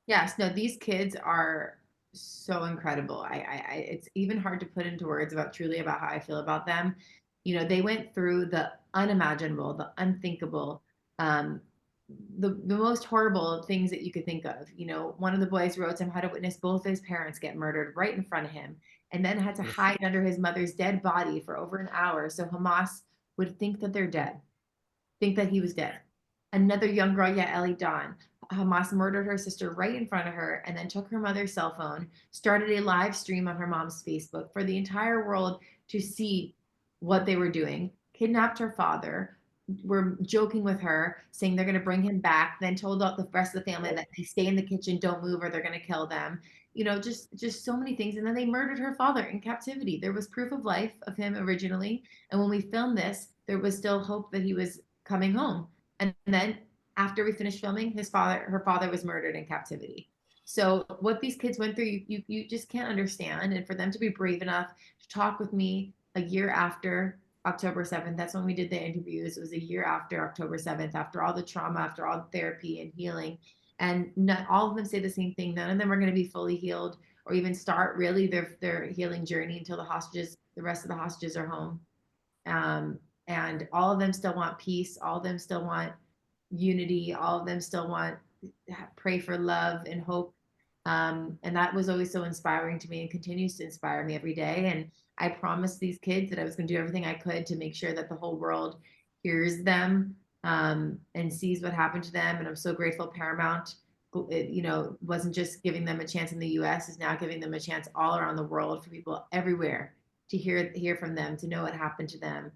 Yes, no, these kids are so incredible. It's even hard to put into words about truly about how I feel about them. You know, they went through the unimaginable, the unthinkable, um, the most horrible things that you could think of. You know, one of the boys wrote to him how to witness both his parents get murdered right in front of him, and then had to Oof. hide under his mother's dead body for over an hour so Hamas would think that they're dead, think that he was dead. Another young girl, yeah, Ellie Dawn. Hamas murdered her sister right in front of her and then took her mother's cell phone, started a live stream on her mom's Facebook for the entire world to see what they were doing, kidnapped her father, were joking with her, saying they're going to bring him back, then told out the rest of the family that they stay in the kitchen, don't move, or they're going to kill them. You know, just so many things. And then they murdered her father in captivity. There was proof of life of him originally, and when we filmed this, there was still hope that he was coming home. And then after we finished filming, her father was murdered in captivity. So what these kids went through, you just can't understand. And for them to be brave enough to talk with me a year after October 7th, that's when we did the interviews. It was a year after October 7th, after all the trauma, after all the therapy and healing. And not all of them say the same thing. None of them are going to be fully healed or even start really their healing journey until the rest of the hostages are home. Um, and all of them still want peace. All of them still want unity. All of them still want pray for love and hope. And that was always so inspiring to me and continues to inspire me every day. And I promised these kids that I was going to do everything I could to make sure that the whole world hears them and sees what happened to them. And I'm so grateful Paramount, wasn't just giving them a chance in the U.S., is now giving them a chance all around the world for people everywhere to hear from them, to know what happened to them.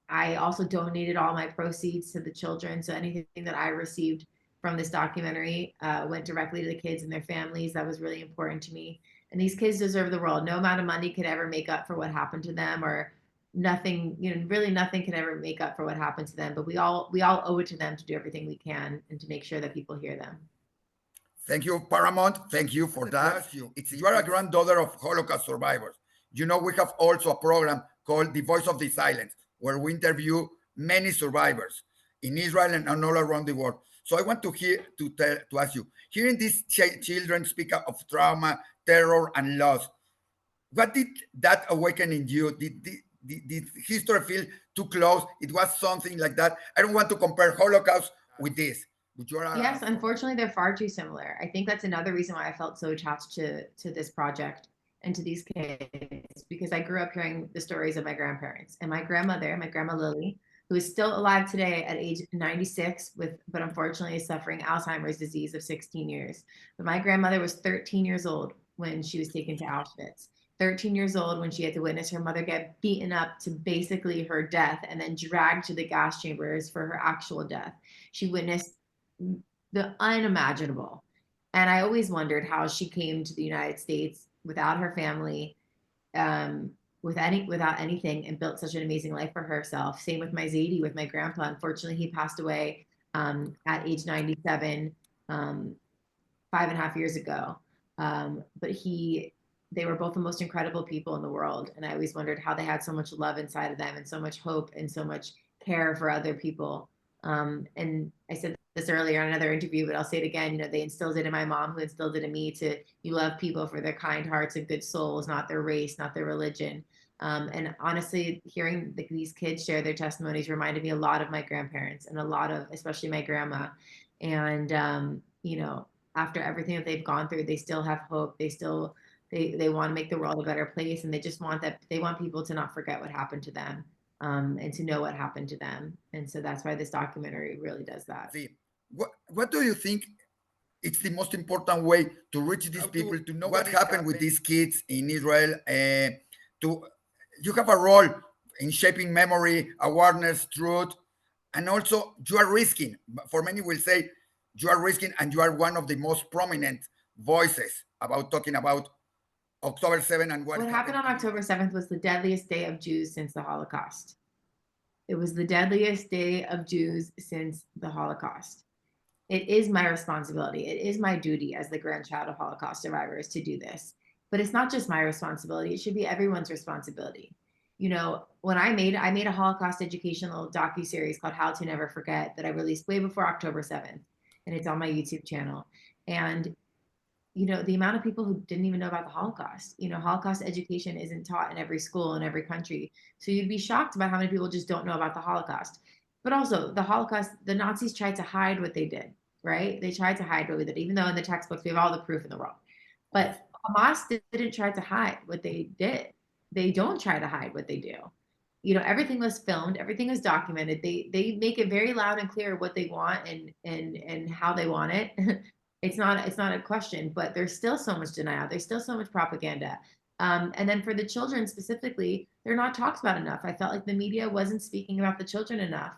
I also donated all my proceeds to the children, so anything that I received from this documentary went directly to the kids and their families. That was really important to me. And these kids deserve the world. No amount of money could ever make up for what happened to them, or nothing. Really nothing can ever make up for what happened to them. But we all owe it to them to do everything we can and to make sure that people hear them. Thank you, Paramount. Thank you for that. You are a granddaughter of Holocaust survivors. You know, we have also a program called The Voice of the Silence, where we interview many survivors in Israel and all around the world. So I want to to ask you, hearing these children speak of trauma, terror, and loss, what did that awaken in you? Did history feel too close? It was something like that. I don't want to compare Holocaust with this, but you are Yes, unfortunately, they're far too similar. I think that's another reason why I felt so attached to this project and to these kids, because I grew up hearing the stories of my grandparents and my grandmother, my grandma Lily, who is still alive today at age 96 but unfortunately is suffering Alzheimer's disease of 16 years. But my grandmother was 13 years old when she was taken to Auschwitz. 13 years old when she had to witness her mother get beaten up to basically her death and then dragged to the gas chambers for her actual death. She witnessed the unimaginable. And I always wondered how she came to the United States without her family, without anything, and built such an amazing life for herself. Same with my Zadie, with my grandpa. Unfortunately, he passed away at age 97, 5.5 years ago. But they were both the most incredible people in the world, and I always wondered how they had so much love inside of them and so much hope and so much care for other people. And I said this earlier in another interview, but I'll say it again. They instilled it in my mom, who instilled it in me, to you love people for their kind hearts and good souls, not their race, not their religion. And honestly, hearing these kids share their testimonies reminded me a lot of my grandparents and a lot of, especially my grandma. And after everything that they've gone through, they still have hope. They want to make the world a better place, and they want people to not forget what happened to them, and to know what happened to them. And so that's why this documentary really does that. see. What do you think it's the most important way to reach these people, to know what happened with these kids in Israel? To You have a role in shaping memory, awareness, truth, and also you are risking. For many, will say you are risking, and you are one of the most prominent voices about talking about October 7 and what What happened happened on in October Israel. 7th was the deadliest day of Jews since the Holocaust. It was the deadliest day of Jews since the Holocaust. It is my responsibility. It is my duty as the grandchild of Holocaust survivors to do this. But it's not just my responsibility. It should be everyone's responsibility. When I made a Holocaust educational docu-series called How to Never Forget that I released way before October 7th, and it's on my YouTube channel. And the amount of people who didn't even know about the Holocaust. Holocaust education isn't taught in every school in every country. So you'd be shocked about how many people just don't know about the Holocaust. But also, the Holocaust, the Nazis tried to hide what they did, right? They tried to hide what we did, even though in the textbooks we have all the proof in the world. But Hamas didn't try to hide what they did. They don't try to hide what they do. Everything was filmed, everything was documented. They make it very loud and clear what they want and how they want it. It's not a question, but there's still so much denial. There's still so much propaganda. And then for the children specifically, they're not talked about enough. I felt like the media wasn't speaking about the children enough.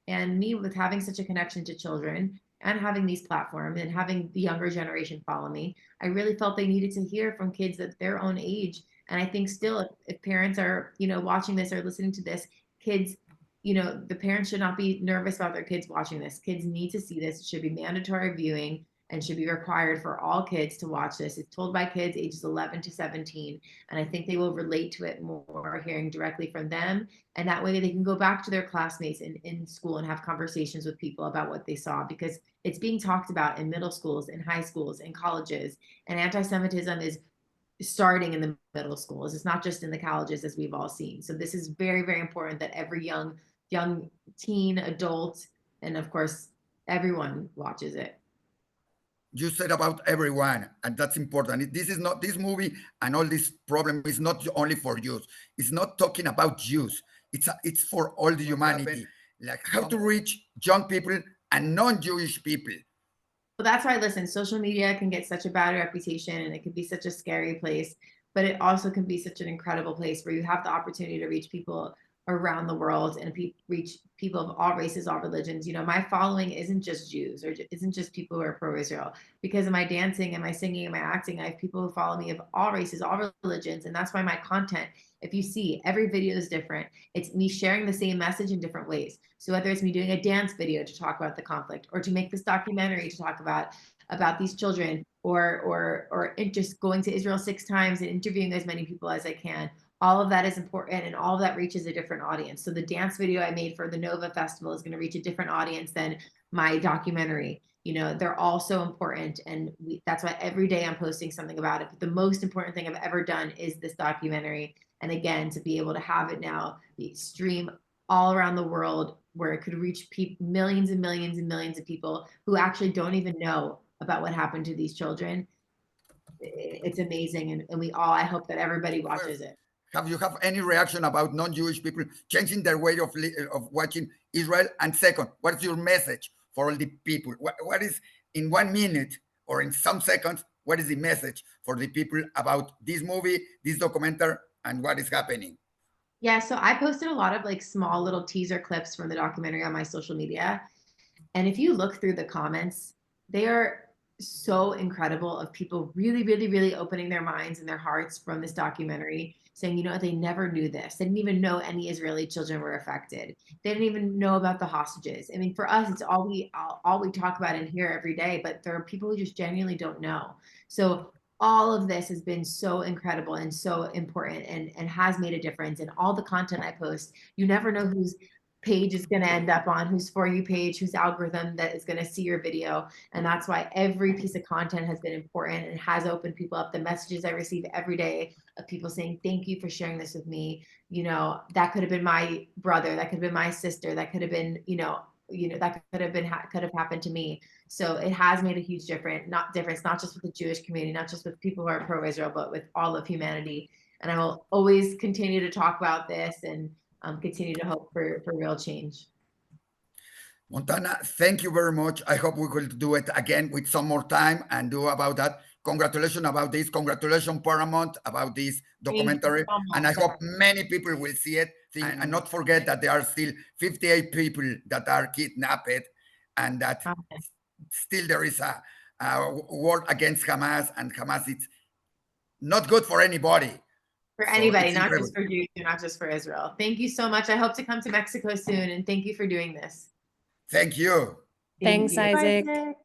And me, with having such a connection to children and having these platforms and having the younger generation follow me, I really felt they needed to hear from kids at their own age. And I think still, if parents are, watching this or listening to this, kids, the parents should not be nervous about their kids watching this. Kids need to see this. It should be mandatory viewing and should be required for all kids to watch this. It's told by kids ages 11 to 17. And I think they will relate to it more hearing directly from them. And that way they can go back to their classmates in school and have conversations with people about what they saw, because it's being talked about in middle schools, in high schools, in colleges. And anti-Semitism is starting in the middle schools. It's not just in the colleges, as we've all seen. So this is very, very important that every young teen, adult, and of course, everyone watches it. You said about everyone, and that's important. This is not, this movie and all this problem is not only for Jews. It's not talking about Jews. It's for all the humanity. Like how to reach young people and non-Jewish people. Well, that's why, listen, social media can get such a bad reputation and it can be such a scary place, but it also can be such an incredible place where you have the opportunity to reach people around the world and reach people of all races, all religions. My following isn't just Jews or isn't just people who are pro-Israel. Because of my dancing and my singing and my acting, I have people who follow me of all races, all religions. And that's why my content, if you see, every video is different. It's me sharing the same message in different ways. So whether it's me doing a dance video to talk about the conflict, or to make this documentary to talk about these children, or just going to Israel 6 times and interviewing as many people as I can, all of that is important, and all of that reaches a different audience. So the dance video I made for the Nova Festival is going to reach a different audience than my documentary. They're all so important, and that's why every day I'm posting something about it. But the most important thing I've ever done is this documentary. And again, to be able to have it now stream all around the world, where it could reach millions and millions and millions of people who actually don't even know about what happened to these children. It's amazing, and I hope that everybody watches it. Have you any reaction about non-Jewish people changing their way of watching Israel? And second, what is your message for all the people? What is, in 1 minute or in some seconds, what is the message for the people about this movie, this documentary, and what is happening? Yeah, so I posted a lot of small little teaser clips from the documentary on my social media. And if you look through the comments, they are so incredible, of people really, really, really opening their minds and their hearts from this documentary, saying, they never knew this. They didn't even know any Israeli children were affected. They didn't even know about the hostages. I mean, for us, it's all we talk about and hear every day, but there are people who just genuinely don't know. So all of this has been so incredible and so important, and has made a difference. And all the content I post, you never know whose page is going to end up on, whose For You page, whose algorithm that is going to see your video. And that's why every piece of content has been important and has opened people up. The messages I receive every day of people saying, thank you for sharing this with me. That could have been my brother, that could have been my sister, that could have been, that could have happened to me. So it has made a huge difference, not just with the Jewish community, not just with people who are pro-Israel, but with all of humanity. And I will always continue to talk about this and continue to hope for real change. Montana, thank you very much. I hope we will do it again with some more time and do about that. Congratulations about this. Congratulations, Paramount, about this documentary. So and I hope many people will see it. And not forget that there are still 58 people that are kidnapped, and that still there is a war against Hamas, and Hamas is not good for anybody. For anybody, not just for Jews, not just for Israel. Thank you so much. I hope to come to Mexico soon, and thank you for doing this. Thank you. Thanks, Isaac.